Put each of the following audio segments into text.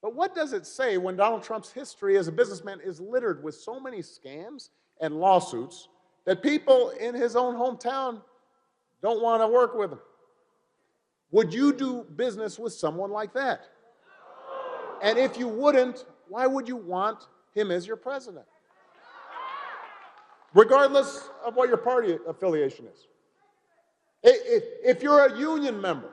But what does it say when Donald Trump's history as a businessman is littered with so many scams and lawsuits that people in his own hometown don't want to work with him? Would you do business with someone like that? And if you wouldn't, why would you want him as your president? Regardless of what your party affiliation is. If you're a union member,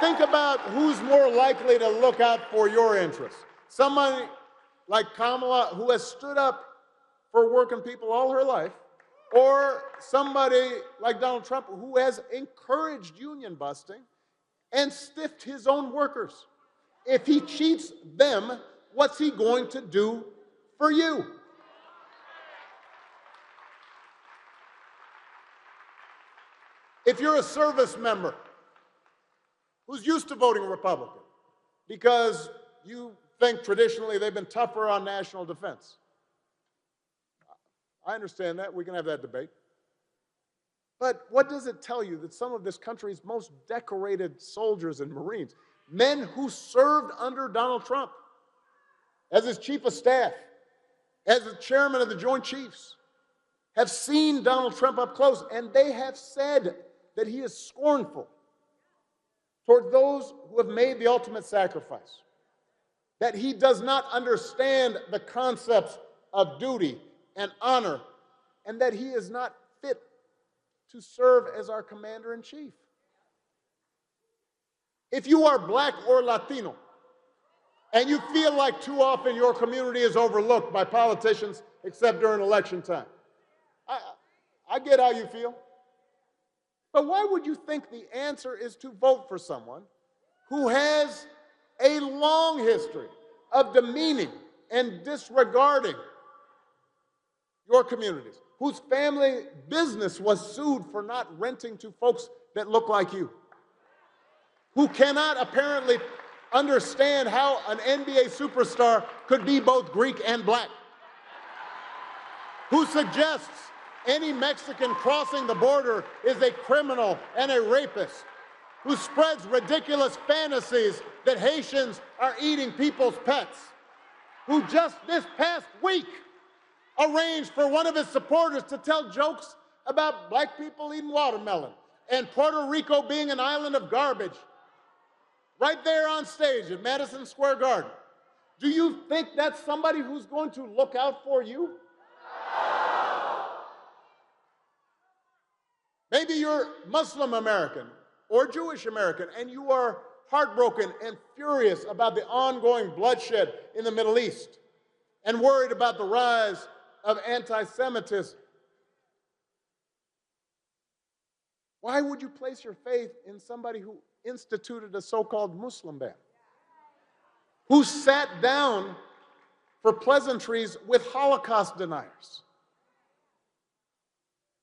think about who's more likely to look out for your interests. Somebody like Kamala, who has stood up for working people all her life, or somebody like Donald Trump, who has encouraged union busting and stiffed his own workers. If he cheats them, what's he going to do for you? If you're a service member who's used to voting Republican because you think traditionally they've been tougher on national defense, I understand that. We can have that debate. But what does it tell you that some of this country's most decorated soldiers and Marines, men who served under Donald Trump as his chief of staff, as the chairman of the Joint Chiefs, have seen Donald Trump up close, and they have said that he is scornful toward those who have made the ultimate sacrifice, that he does not understand the concepts of duty and honor, and that he is not fit to serve as our commander-in-chief. If you are black or Latino, and you feel like too often your community is overlooked by politicians except during election time, I get how you feel. But why would you think the answer is to vote for someone who has a long history of demeaning and disregarding your communities, whose family business was sued for not renting to folks that look like you, who cannot apparently understand how an NBA superstar could be both Greek and black, who suggests any Mexican crossing the border is a criminal and a rapist, who spreads ridiculous fantasies that Haitians are eating people's pets, who just this past week arranged for one of his supporters to tell jokes about black people eating watermelon and Puerto Rico being an island of garbage right there on stage at Madison Square Garden. Do you think that's somebody who's going to look out for you? Maybe you're Muslim American or Jewish American, and you are heartbroken and furious about the ongoing bloodshed in the Middle East and worried about the rise of anti-Semitism. Why would you place your faith in somebody who instituted a so-called Muslim ban, who sat down for pleasantries with Holocaust deniers,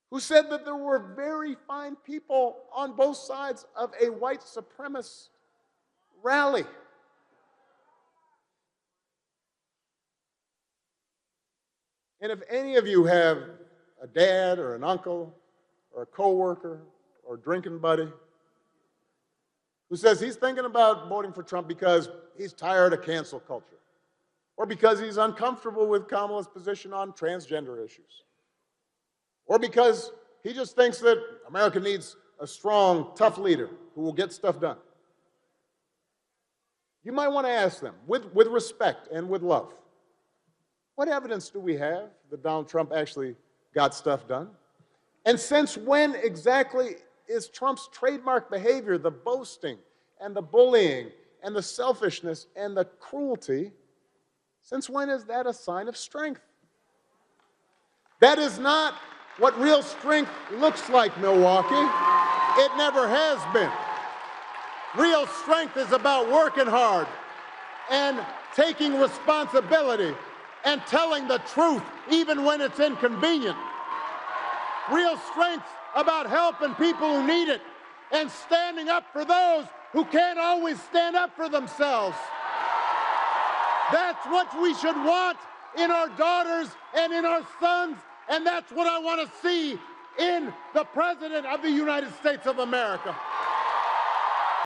who said that there were very fine people on both sides of a white supremacist rally? And if any of you have a dad or an uncle or a coworker or a drinking buddy who says he's thinking about voting for Trump because he's tired of cancel culture, or because he's uncomfortable with Kamala's position on transgender issues, or because he just thinks that America needs a strong, tough leader who will get stuff done, you might want to ask them, with respect and with love, what evidence do we have that Donald Trump actually got stuff done? And since when exactly is Trump's trademark behavior, the boasting and the bullying and the selfishness and the cruelty, since when is that a sign of strength? That is not what real strength looks like, Milwaukee. It never has been. Real strength is about working hard and taking responsibility and telling the truth even when it's inconvenient. Real strength about helping people who need it and standing up for those who can't always stand up for themselves. That's what we should want in our daughters and in our sons, and that's what I want to see in the President of the United States of America.